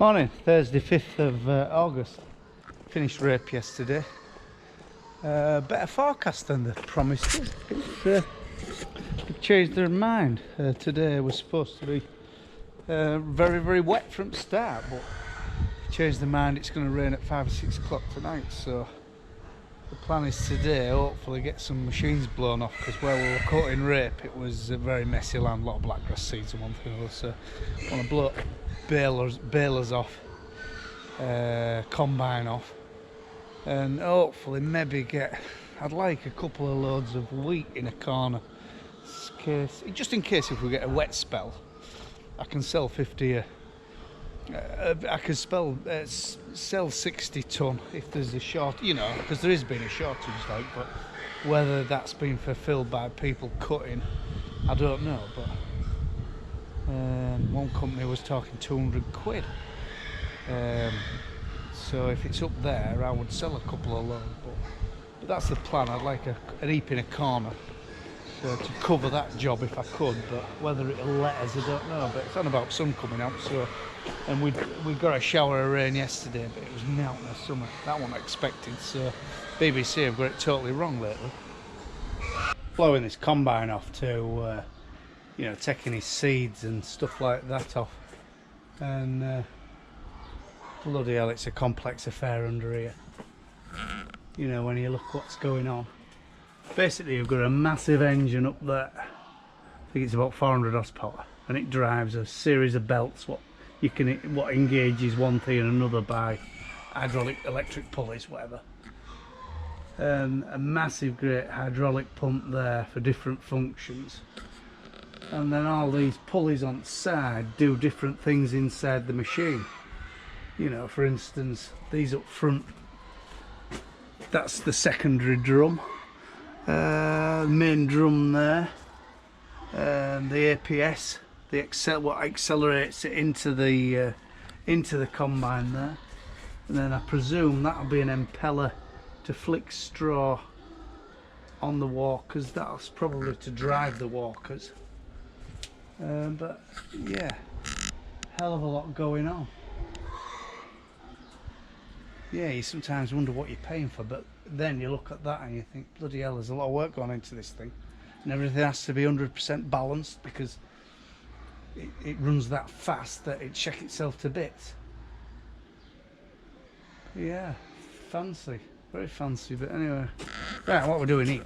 Morning, Thursday 5th of August. Finished rape yesterday. Better forecast than they promised us. They've changed their mind. Today was supposed to be very wet from start, but changed their mind. It's going to rain at 5 or 6 o'clock tonight, so the plan is today hopefully get some machines blown off, because where we were cutting rape it was a very messy land, a lot of blackgrass seeds and one thing or another, so I want to blow balers off, combine off, and hopefully maybe I'd like a couple of loads of wheat in a corner, just in case if we get a wet spell. I can sell 50 I could sell 60 ton if there's a short, because there has been a shortage, but whether that's been fulfilled by people cutting, I don't know. But one company was talking 200 quid. So if it's up there, I would sell a couple of loads. But that's the plan. I'd like a heap in a corner, so to cover that job if I could. But whether it'll let us, I don't know. But it's on about sun coming out, so. And we got a shower of rain yesterday, but it was not in the summer. That wasn't expected, so BBC have got it totally wrong lately. Blowing this combine off to, taking his seeds and stuff like that off. And bloody hell, it's a complex affair under here. When you look what's going on. Basically, you've got a massive engine up there. I think it's about 400 horsepower, and it drives a series of belts. What engages one thing and another by hydraulic, electric pulleys, whatever. A massive great hydraulic pump there for different functions, and then all these pulleys on the side do different things inside the machine. For instance, these up front, that's the secondary drum, main drum there, the APS, what accelerates it into the combine there, and then I presume that'll be an impeller to flick straw on the walkers. That's probably to drive the walkers. But yeah, hell of a lot going on. Yeah, you sometimes wonder what you're paying for, but then you look at that and you think, bloody hell, there's a lot of work going into this thing, and everything has to be 100% balanced, because it runs that fast that it shake itself to bits. Yeah, fancy, very fancy. But anyway, right, what we're doing here,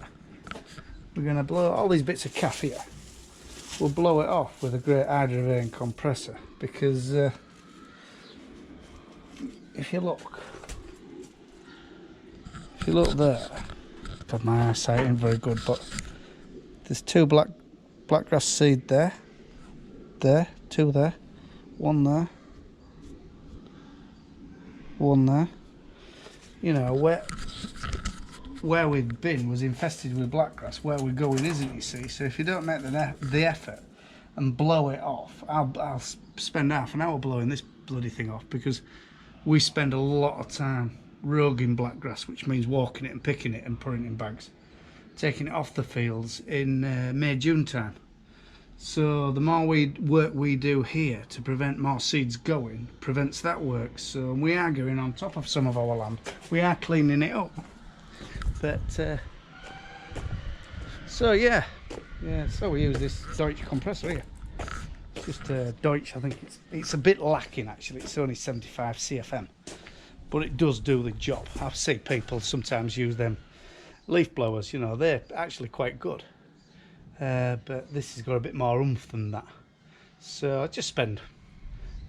we're going to blow all these bits of calf here. We'll blow it off with a great hydrovane compressor, because if you look there, God, my eyesight ain't very good, but there's two blackgrass seed there, two there, one there, one there. Where we've been was infested with blackgrass. Where we're going isn't, you see. So if you don't make the effort and blow it off, I'll spend half an hour blowing this bloody thing off, because we spend a lot of time roguing blackgrass, which means walking it and picking it and putting it in bags, taking it off the fields in May-June time. So the more work we do here to prevent more seeds going, prevents that work. So we are going on top of some of our land. We are cleaning it up. But so yeah. So we use this Deutsch compressor here. It's just Deutsch. I think it's a bit lacking actually. It's only 75 CFM, but it does do the job. I see people sometimes use them leaf blowers. They're actually quite good. But this has got a bit more oomph than that. So I just spend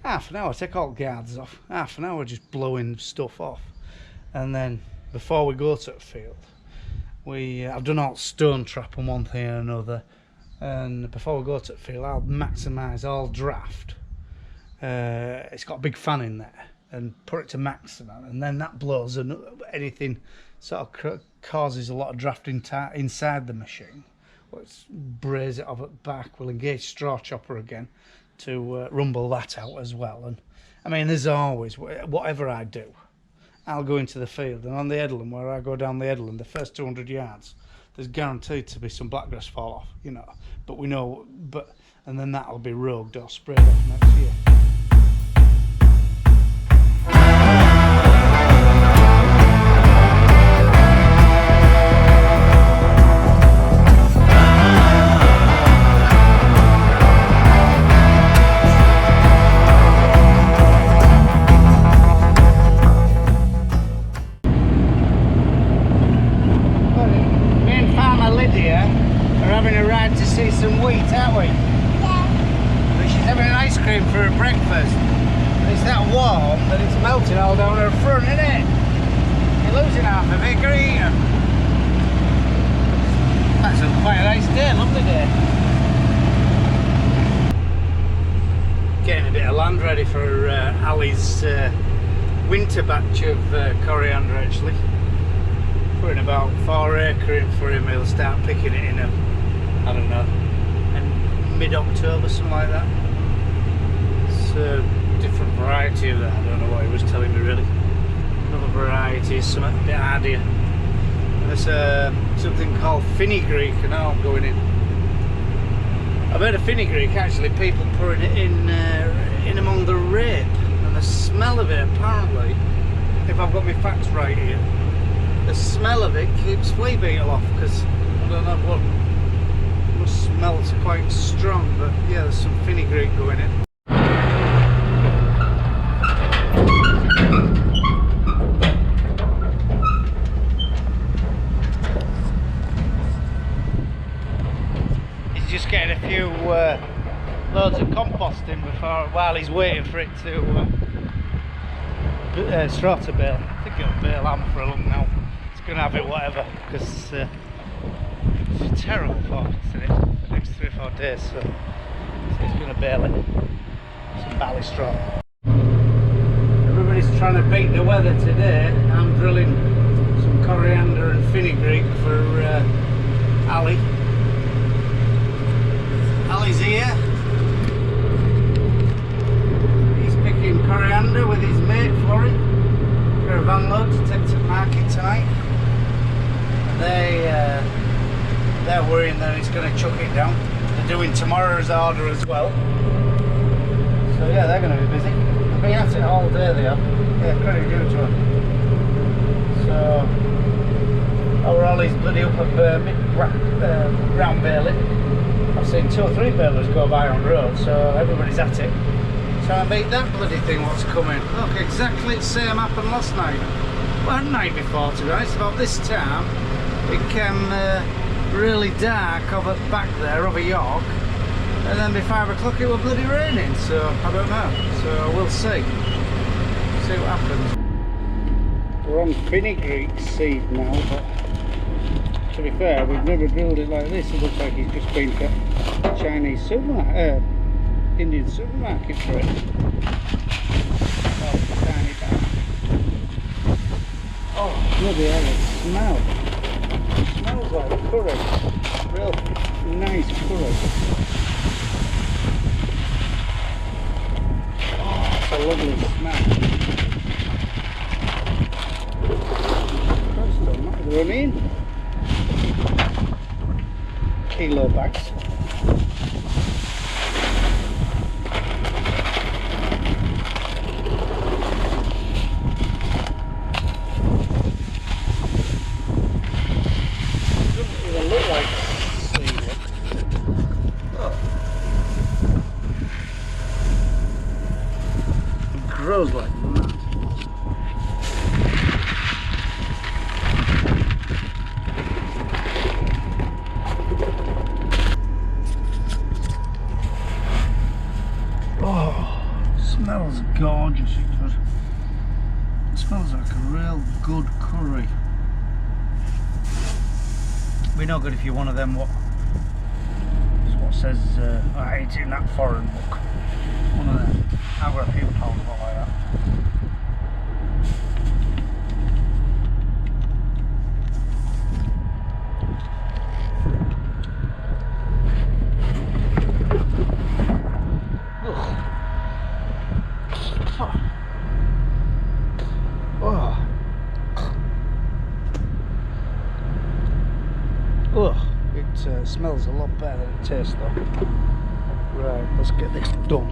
half an hour, take all the guards off, half an hour just blowing stuff off. And then before we go to the field, I've done all stone trap and one thing and another. And before we go to the field, I'll maximise all draft. It's got a big fan in there, and put it to maximum, and then that blows, and anything sort of causes a lot of drafting inside the machine. Let's braze it off at the back. We'll engage straw chopper again to rumble that out as well. And I mean, there's always, whatever I do, I'll go into the field, and on the headland, where I go down the headland, the first 200 yards, there's guaranteed to be some blackgrass fall off, but we know, and then that'll be rogued or sprayed off next year. and it's melting all down her front, isn't it? You're losing half of it, green. That's quite a nice day, lovely day. Getting a bit of land ready for Ali's winter batch of coriander actually. Putting about 4 acre in for him, he'll start picking it in, I don't know, in mid-October, something like that. It's a different variety of that, I don't know what he was telling me really. Another variety is something a bit hardier. And there's something called fenugreek and now I'm going in. I've heard of fenugreek actually, people putting it in among the rape, and the smell of it apparently, if I've got my facts right here, the smell of it keeps flea beetle off, because I don't know what smells quite strong, but yeah, there's some fenugreek going in. He's just getting a few loads of compost in while he's waiting for it to straw to bale. I think it'll bale on for a long now. Gonna have it whatever, because it's terrible forecast in it the next 3 or 4 days, so it's gonna bale it. Some barley straw. Everybody's trying to beat the weather today. I'm drilling some coriander and fenugreek for Ali. Ali's here. He's picking coriander with his mate Florrie for a van load to take to market tonight. They're worrying that it's going to chuck it down. They're doing tomorrow's order as well. So yeah, they're going to be busy. They've been at it all day, they have. Yeah, credit due to them. So, our Ollie's bloody up at round Bailey. I've seen 2 or 3 bailers go by on road, so everybody's at it. Try and beat that bloody thing, what's coming. Look, exactly the same happened last night. Well, night before today, it's about this time. It became really dark over back there, over York, and then by 5 o'clock it was bloody raining, so I don't know, so we'll see what happens. We're on fenugreek seed now, but to be fair, we've never drilled it like this. It looks like he's just been to Chinese supermarket, Indian supermarket for it. Oh, tiny bag. Oh, bloody hell, it smells. Smells like curry, real nice curry. Oh, it's a lovely smell. Christ almighty, they're only in kilo bags. Grows like mad. Oh, smells gorgeous. It smells like a real good curry. Be no good if you're one of them what says I ain't in that foreign book. One of them. I've got a few pounds like that. It smells a lot better than it tastes though. Right, let's get this done.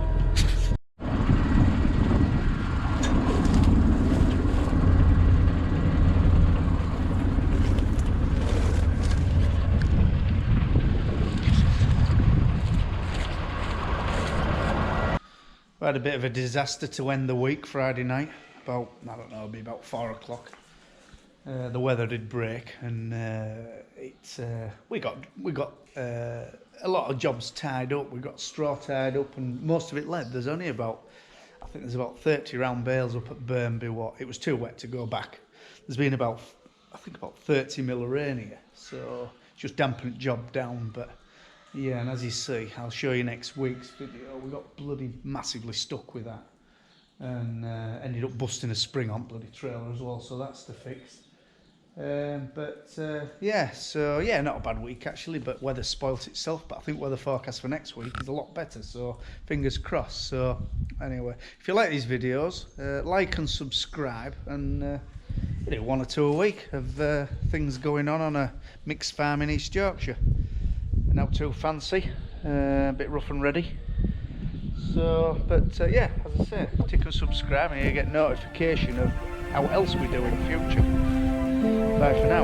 We had a bit of a disaster to end the week Friday night. About, I don't know, it'll be about 4 o'clock. The weather did break, and we got a lot of jobs tied up. We got straw tied up, and most of it led. There's only about, I think there's about 30 round bales up at Burnby. What, it was too wet to go back. There's been about, I think about 30 mil of rain here, so it's just dampened the job down. But yeah, and as you see, I'll show you next week's video. We got bloody massively stuck with that, and ended up busting a spring on bloody trailer as well. So that's the fix. Yeah, so yeah, not a bad week actually, but weather spoilt itself. But I think weather forecast for next week is a lot better, so fingers crossed. So anyway, if you like these videos, like and subscribe, and you know, 1 or 2 a week of things going on a mixed farm in East Yorkshire. Not too fancy, a bit rough and ready. So, yeah, as I say, tick and subscribe and you get notification of how else we do in the future. Bye for now.